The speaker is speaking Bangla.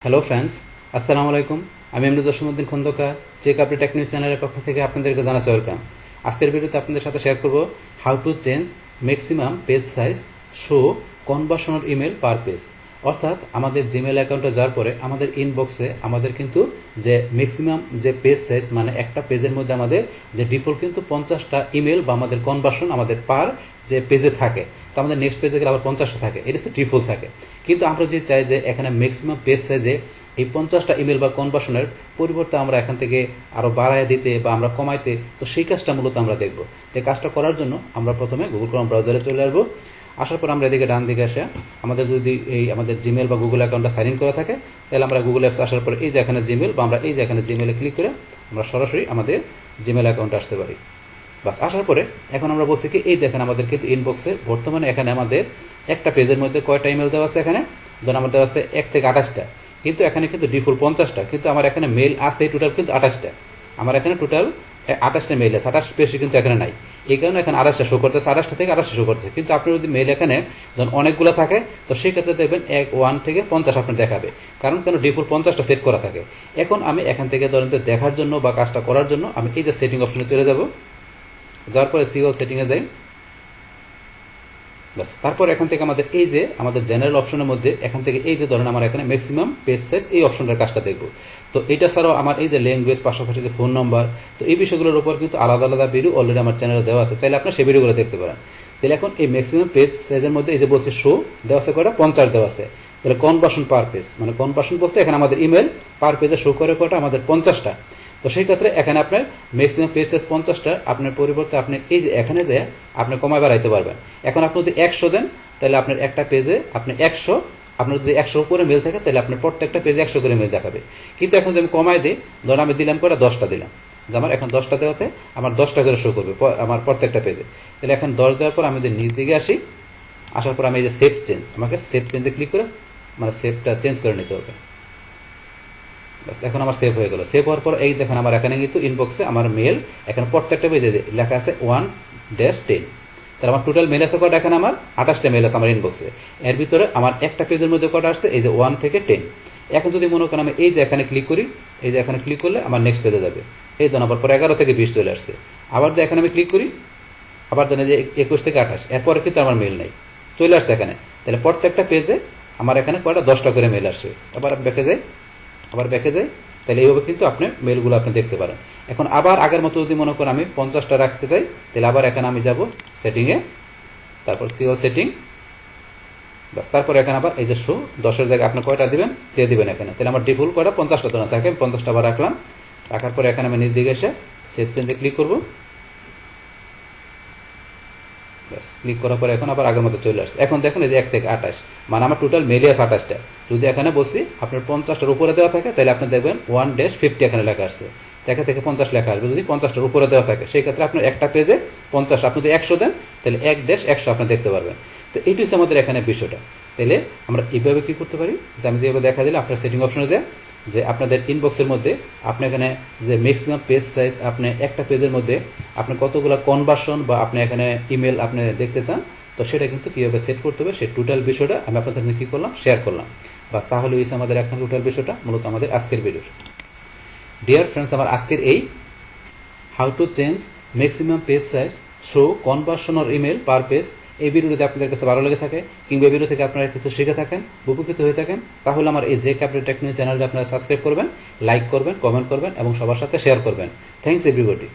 হ্যালো ফ্রেন্ডস, আসসালামু আলাইকুম। আমি MD Jasimuddin Khandaker check update tech news চ্যানেলের পক্ষ থেকে আপনাদেরকে জানাচ্ছি ওয়েলকাম। আজকের ভিডিওতে আপনাদের সাথে শেয়ার করব how to change maximum page size show কনভার্সনের ইমেল পার পেজ। অর্থাৎ আমাদের জিমেল অ্যাকাউন্টে যাওয়ার পরে আমাদের ইনবক্সে আমাদের কিন্তু যে ম্যাক্সিমাম যে পেজ সাইজ মানে একটা পেজের মধ্যে আমাদের যে ডিফল্ট কিন্তু 50টা ইমেল বা আমাদের কনভার্সন আমাদের পার যে পেজে থাকে, তো আমাদের নেক্সট পেজে গেলে আবার 50টা থাকে, এটা হচ্ছে ডিফল্ট থাকে। কিন্তু আমরা যদি চাই যে এখানে ম্যাক্সিমাম পেজ সাইজে এই 50টা ইমেল বা কনভার্সনের পরিবর্তে আমরা এখান থেকে আরও বাড়ায় দিতে বা আমরা কমাইতে, তো সেই কাজটা মূলত আমরা দেখব। তো এই কাজটা করার জন্য আমরা প্রথমে গুগল ক্রোম ব্রাউজারে চলে আসবো। আসার পর আমরা এদিকে ডান দিকে আসে আমাদের যদি এই আমাদের জিমেল বা গুগল অ্যাকাউন্টটা সাইন ইন করা থাকে, তাহলে আমরা গুগল অ্যাপস আসার পর এই যে এখানে জিমেল বা আমরা এই যে এখানে জিমেলে ক্লিক করে আমরা সরাসরি আমাদের জিমেল অ্যাকাউন্টে আসতে পারি। বাস আসার পরে এখন আমরা বলছি কি, এই দেখেন আমাদের কিন্তু ইনবক্সে বর্তমানে এখানে আমাদের একটা পেজের মধ্যে কয়টা ইমেল দেওয়া আছে, এখানে ধরুন আমার দেওয়া আছে 1 থেকে 28টা, কিন্তু এখানে কিন্তু ডিফল্ট 50টা, কিন্তু আমার এখানে মেল আছে টোটাল কিন্তু 28টা। আমার এখানে টোটাল 28টা মেল আছে, 28 বেশি কিন্তু এখানে নাই। এই কারণে এখানে 28টা শো করতেছে, 28টা থেকে 28টা শো করতেছে। কিন্তু আপনি যদি মেল এখানে ধরুন অনেকগুলো থাকে, তো সেই ক্ষেত্রে দেখবেন 1 থেকে 50 আপনার দেখাবে, কারণ কেন ডিফল্ট 50টা সেট করা থাকে। এখন আমি এখান থেকে ধরেন যে দেখার জন্য বা কাজটা করার জন্য আমি এই যে সেটিং অপশনে চলে যাব। যাওয়ার পরে সিওল সেটিংয়ে যাই। বাস তারপর এখান থেকে আমাদের এই যে আমাদের জেনারেল অপশনের মধ্যে এখান থেকে এই যে ধরেন আমার এখানে ম্যাক্সিমাম পেজ সাইজ এই অপশনটার কাজটা দেখব। তো এটা ছাড়াও আমার এই যে ল্যাঙ্গুয়েজ, পাশাপাশি যে ফোন নম্বর, তো এই বিষয়গুলোর উপর কিন্তু আলাদা আলাদা ভিডিও অলরেডি আমার চ্যানেলে দেওয়া আছে, চাইলে আপনার সেই ভিডিওগুলো দেখতে পারেন। তাহলে এখন এই ম্যাক্সিমাম পেজ সাইজের মধ্যে এই যে বলছে শো দেওয়া আছে কয়টা, 50 দেওয়া আছে। তাহলে কনভার্সন পার পেজ মানে কনভার্সন বলতে এখানে আমাদের ইমেল পার পেজে শো করে কয়টা, আমাদের 50টা। তো সেই ক্ষেত্রে এখানে আপনার ম্যাক্সিমাম পেজ সাইজ 50টা, আপনার পরিবর্তে আপনি এই যে এখানে যে আপনি কমায় বাড়াইতে পারবেন। এখন আপনি যদি 100 দেন, তাহলে আপনার একটা পেজে আপনি 100, আপনার যদি 100 উপরে মেল থাকে তাহলে আপনার প্রত্যেকটা পেজে 100 করে মেল দেখাবে। কিন্তু এখন যদি আমি কমাই দিই, ধরুন আমি দিলাম করে 10টা দিলাম, আমার এখন 10টা দেওয়াতে আমার 10টা করে শো করবে আমার প্রত্যেকটা পেজে। তাহলে এখন 10 দেওয়ার পর আমি যদি নিচ দিকে আসি, আসার পর আমি এই যে সেভ চেঞ্জ, আমাকে সেভ চেঞ্জে ক্লিক করে মানে সেভটা চেঞ্জ করে নিতে হবে। বাস এখন আমার সেভ হয়ে গেল। সেভ হওয়ার পর এই দেখেন আমার এখানে কিন্তু ইনবক্সে আমার মেল এখানে প্রত্যেকটা পেজে লেখা আছে 1-10। তাহলে আমার টোটাল মেল আছে কটা, এখানে আমার 28টা মেল আছে আমার ইনবক্সে। এর ভিতরে আমার একটা পেজের মধ্যে কটা আসছে, এই যে 1 থেকে 10। এখন যদি মনে করেন আমি এই যে এখানে ক্লিক করি, এই যে এখানে ক্লিক করলে আমার নেক্সট পেজে যাবে। এই ধরুন আবার পর 11 থেকে 20 চলে আসছে। আবার এখানে আমি ক্লিক করি, আবার ধরেন যে 21 থেকে 28, এরপরে কিন্তু আমার মেল নেই, চলে আসছে এখানে। তাহলে প্রত্যেকটা পেজে আমার এখানে কয়টা, 10টা করে মেল আসছে। আবার ব্যাকে যাই, তাহলে এইভাবে কিন্তু আপনি মেলগুলো আপনি দেখতে পারেন। এখন আবার আগের মতো যদি মনে করেন আমি 50টা রাখতে চাই, তাহলে আবার এখানে আমি যাব সেটিংয়ে, তারপর সিও সেটিং। বাস তারপর এখানে আবার এই যে শো 10-এর জায়গায় আপনি কয়টা দিবেন দিয়ে দিবেন এখানে। তাহলে আমার ডিফল্ট কয়টা, 50টা তো না থাকে, 50টা আবার রাখলাম। রাখার পরে এখানে আমি নিচ দিকে এসে সেভ চেঞ্জে ক্লিক করবো। ব্যাস ক্লিক করার পরে এখন আবার আগের মতো চলে আসছে। এখন দেখেন এই যে 1 থেকে 28, মানে আমার টোটাল মেলে আছে 28টা। যদি এখানে বলছি আপনার 50টার উপরে দেওয়া থাকে, তাহলে আপনি দেখবেন 1-50 এখানে লেখা আসছে, দেখা থেকে 50 লেখা আসবে। যদি 50টার উপরে দেওয়া থাকে, সেই ক্ষেত্রে আপনার একটা পেজে 50, আপনি যদি 100 দেন, তাহলে 1-100 আপনি দেখতে পারবেন। তো এইটি হচ্ছে আমাদের এখানে বিষয়টা। তাহলে আমরা এইভাবে কি করতে পারি, যে আমি যেভাবে দেখা দিলে আপনার সেটিং অপশনে যায়, যে আপনাদের ইনবক্সের মধ্যে আপনি এখানে যে ম্যাক্সিমাম পেজ সাইজ আপনি একটা পেজের মধ্যে আপনি কতগুলো কনভার্সন বা আপনি এখানে ইমেল আপনি দেখতে চান, তো সেটা কিন্তু কীভাবে সেট করতে হবে সেই টোটাল বিষয়টা আমি আপনাদের কী করলাম, শেয়ার করলাম। বাস তাহলে হয়েছে আমাদের এখন টোটাল বিষয়টা মূলত আমাদের আজকের ভিডিওর। ডিয়ার ফ্রেন্ডস, আমার আজকের এই how to change maximum page size show conversion or email per page, এই ভিডিওতে আপনাদের কাছে ভালো লেগে থাকে কিংবা এই ভিডিও থেকে আপনারা কিছু শিখে থাকেন, উপকৃত হয়ে থাকেন, তাহলে আমার এই যে আপডেট টেক নিউজ চ্যানেলটা আপনারা সাবস্ক্রাইব করবেন, লাইক করবেন, কমেন্ট করবেন এবং সবার সাথে শেয়ার করবেন। Thanks everybody.